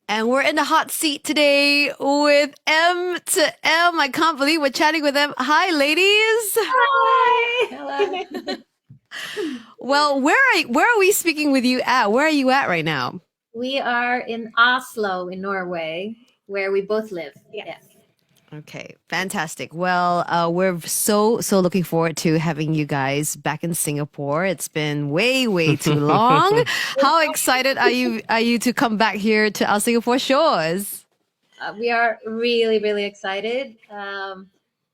And we're in the hot seat today with M2M. I can't believe we're chatting with them. Hi, ladies. Hi. Hello. Well, where are we speaking with you at? Where are you at right now? We are in Oslo, in Norway, where we both live. Yes. Okay, fantastic. Well, we're so looking forward to having you guys back in Singapore. It's been way too long. How excited are you to come back here to our Singapore shores? We are really excited.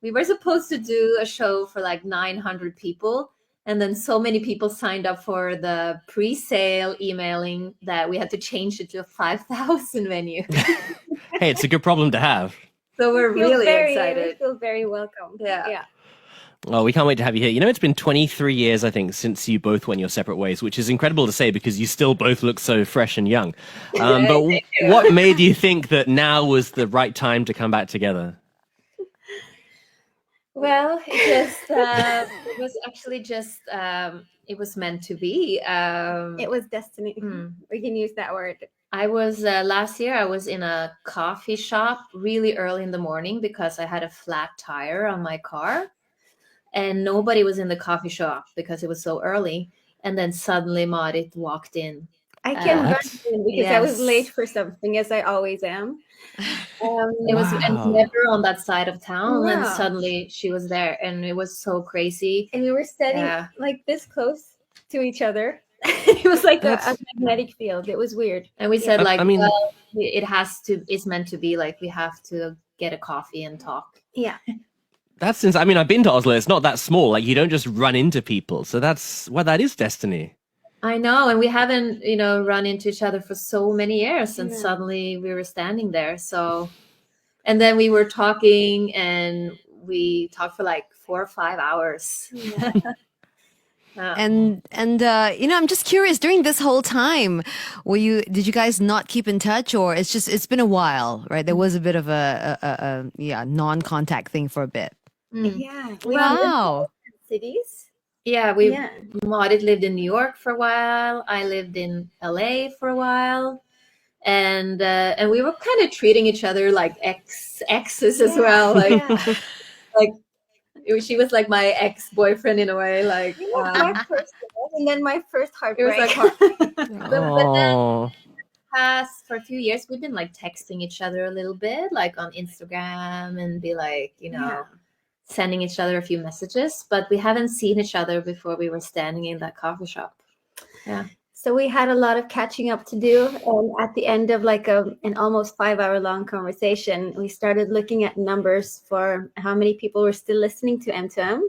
We were supposed to do a show for like 900 people, and then so many people signed up for the pre-sale emailing that we had to change it to a 5,000 venue. Hey, it's a good problem to have. So we're really excited. We feel very welcome. Yeah. Well, we can't wait to have you here. You know, it's been 23 years, I think, since you both went your separate ways, which is incredible to say because you still both look so fresh and young. But what made you think that now was the right time to come back together? Well, it was actually just it was meant to be. It was destiny. We can use that word. I was last year. I was in a coffee shop really early in the morning because I had a flat tire on my car, and nobody was in the coffee shop because it was so early. And then suddenly Marit walked in. I can run What? in because I was Yes. late for something, as I always am. It was and Wow. never on that side of town, and Wow. suddenly she was there, and it was so crazy. And we were standing Yeah. like this close to each other. It was like a That's- magnetic field. It was weird. And we said, I- like, I mean- well, it's meant to be like we have to get a coffee and talk. Yeah. That's since, I mean, I've been to Oslo. It's not that small. Like, you don't just run into people. So that is destiny. I know, and we haven't, run into each other for so many years, and Yeah. suddenly we were standing there. So, and then we were talking, and we talked for like 4 or 5 hours. And I'm just curious. During this whole time, did you guys not keep in touch, or it's been a while, right? There was a bit of a non-contact thing for a bit. Yeah. Wow. Cities. Yeah, Yeah. Marit lived in New York for a while. I lived in LA for a while, and we were kind of treating each other like exes as well. Like, Yeah. like she was like my ex-boyfriend in a way. Like, My first love and then my first it was heartbreak. like but then Oh, past for a few years we've been like texting each other a little bit, like on Instagram, and be like, Yeah. sending each other a few messages, but we haven't seen each other before we were standing in that coffee shop. So we had a lot of catching up to do. And at the end of like an almost 5 hour long conversation, we started looking at numbers for how many people were still listening to M2M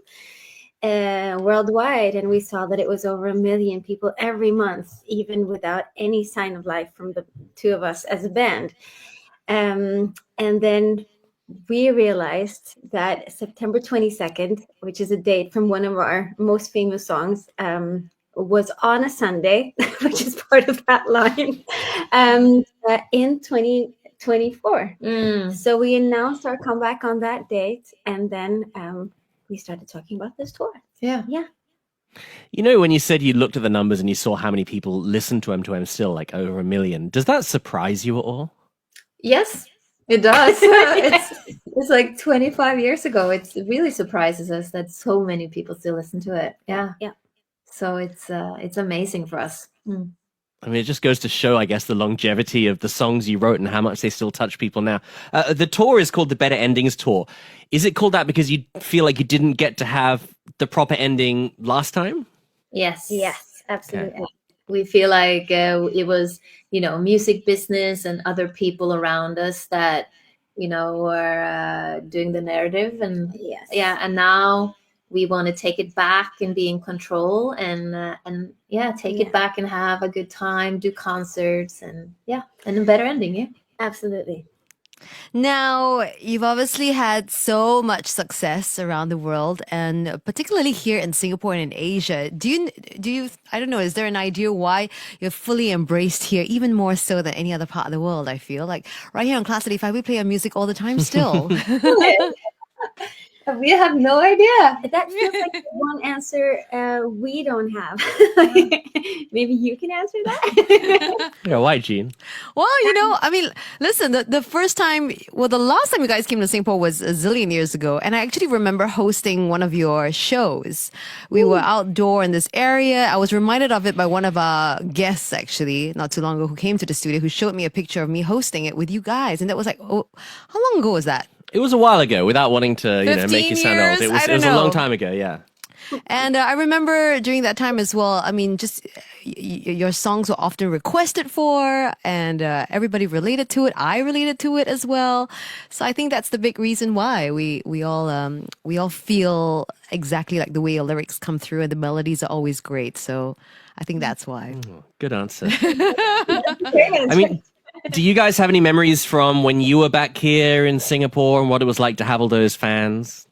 worldwide. And we saw that it was over 1 million people every month, even without any sign of life from the two of us as a band. And then we realized that September 22nd, which is a date from one of our most famous songs, was on a Sunday, which is part of that line, in 2024. So we announced our comeback on that date, and then we started talking about this tour. Yeah. you know, when you said you looked at the numbers and you saw how many people listen to M2M still, like over 1 million, does that surprise you at all? Yes, it does. It's like 25 years ago. It really surprises us that so many people still listen to it. Yeah. Yeah. So it's amazing for us. I mean, it just goes to show, I guess, the longevity of the songs you wrote and how much they still touch people now. The tour is called the Better Endings Tour. Is it called that because you feel like you didn't get to have the proper ending last time? Yes. Yes, absolutely. We feel like it was, music business and other people around us that, were doing the narrative, and Yes. and now we want to take it back and be in control, and take it back and have a good time, do concerts, and a better ending. Yeah. Absolutely. Now, you've obviously had so much success around the world, and particularly here in Singapore and in Asia. Do you, I don't know, is there an idea why you're fully embraced here, even more so than any other part of the world? I feel like right here on Class 85, we play our music all the time still. We have no idea. That feels like the one answer we don't have. Maybe you can answer that. Yeah, why, Gene? Well, I mean, listen, the first time, well, the last time you guys came to Singapore was a zillion years ago. And I actually remember hosting one of your shows. We were outdoor in this area. I was reminded of it by one of our guests, actually, not too long ago, who came to the studio, who showed me a picture of me hosting it with you guys. And that was like, oh, how long ago was that? It was a while ago, without wanting to, 15 make you sound old. years? It was, I it don't was a long know. time ago, yeah. And I remember during that time as well, I mean, just your songs were often requested for, and everybody related to it. I related to it as well. So I think that's the big reason why we all feel exactly like the way your lyrics come through, and the melodies are always great. So I think that's why. Good answer. I mean, do you guys have any memories from when you were back here in Singapore and what it was like to have all those fans?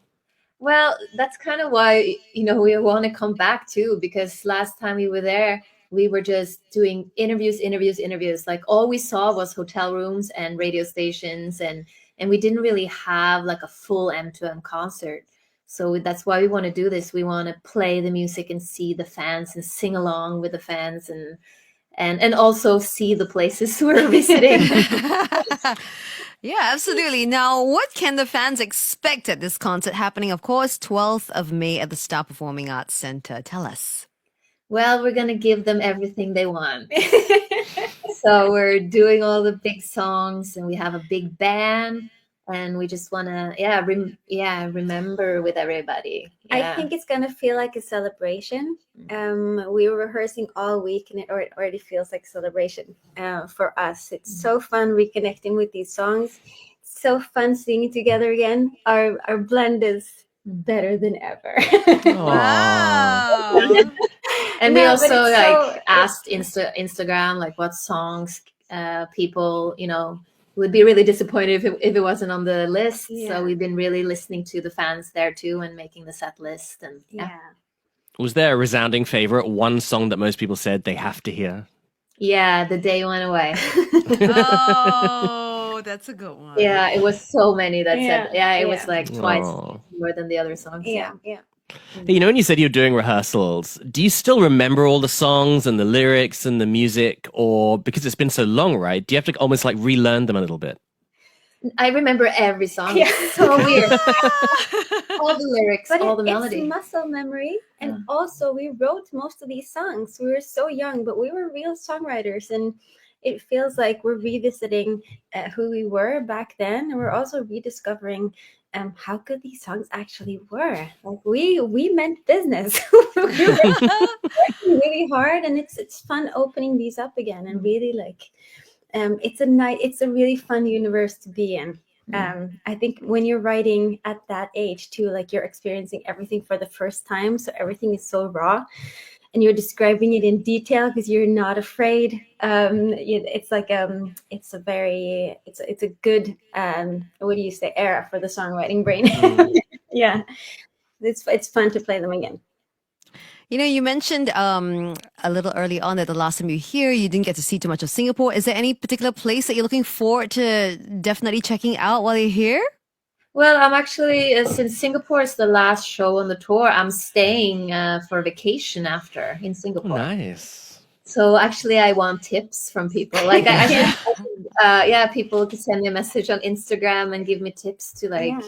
Well, that's kind of why, we want to come back too, because last time we were there, we were just doing interviews. Like all we saw was hotel rooms and radio stations, and we didn't really have like a full M2M concert. So that's why we want to do this. We want to play the music and see the fans and sing along with the fans, and also see the places we're visiting. Yeah, absolutely. Now, what can the fans expect at this concert happening, of course, 12th of May at the Star Performing Arts Centre? Tell us. Well, we're going to give them everything they want. So we're doing all the big songs, and we have a big band, and we just want to, remember with everybody. Yeah. I think it's gonna feel like a celebration. We were rehearsing all week, and it already feels like celebration for us. It's so fun reconnecting with these songs. It's so fun singing together again. Our blend is better than ever. Wow. And we No, also but it's asked Instagram like what songs people would be really disappointed if it wasn't on the list. Yeah. So we've been really listening to the fans there too, and making the set list. And Was there a resounding favorite, one song that most people said they have to hear? yeah, The Day You Went Away. Oh, that's a good one. Yeah, it was so many that said it was Yeah. like twice Aw. more than the other songs. Yeah. Hey, when you said you were doing rehearsals, do you still remember all the songs and the lyrics and the music? Or because it's been so long, right? Do you have to almost like relearn them a little bit? I remember every song. Yeah. It's so weird. All the lyrics, But all the it's melody. muscle memory. And Yeah. also we wrote most of these songs. We were so young, but we were real songwriters. And it feels like we're revisiting who we were back then. And we're also rediscovering how good these songs actually were. Like we meant business. We were working really hard, and it's fun opening these up again, and really like it's a really fun universe to be in. I think when you're writing at that age too, like you're experiencing everything for the first time, so everything is so raw, and you're describing it in detail because you're not afraid. It's like it's a good what do you say, era for the songwriting brain. Yeah, it's fun to play them again. You mentioned a little early on that the last time you were here, you didn't get to see too much of Singapore. Is there any particular place that you're looking forward to definitely checking out while you're here? Well, I'm actually, since Singapore is the last show on the tour, I'm staying for vacation after in Singapore. Nice. So actually, I want tips from people. Like, people could send me a message on Instagram and give me tips to where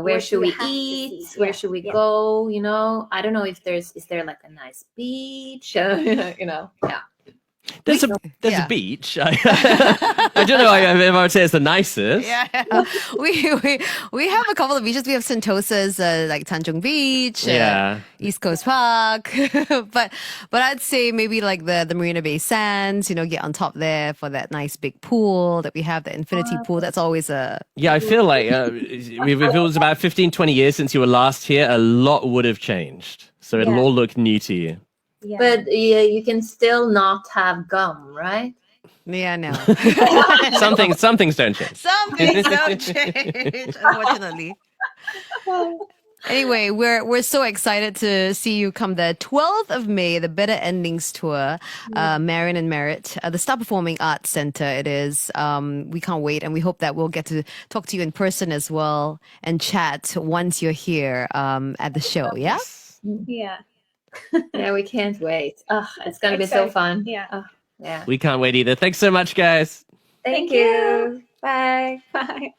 What should you we have to eat? see. Where Yeah, should we yeah. go? I don't know if is there like a nice beach? Yeah. There's Yeah. a beach. I don't know if I would say it's the nicest. Yeah, we have a couple of beaches. We have Sentosa's like Tanjung Beach, Yeah. East Coast Park, but I'd say maybe like the Marina Bay Sands. Get on top there for that nice big pool that we have, the infinity pool. That's always a Yeah, I feel like if it was about 15, 20 years since you were last here, a lot would have changed. So it'll Yeah. all look new to you. Yeah. But you can still not have gum, right? yeah no. Some things don't change. Some things don't change, unfortunately. Anyway, we're so excited to see you come the 12th of May, the Better Endings Tour, Marion and Merritt, the Star Performing Arts Center. It is. We can't wait, and we hope that we'll get to talk to you in person as well and chat once you're here at the show. Yeah. Yeah. Yeah, we can't wait. Oh, it's gonna be Excited. so fun. Yeah. Oh, yeah. We can't wait either. Thanks so much, guys. Thank you. Bye. Bye.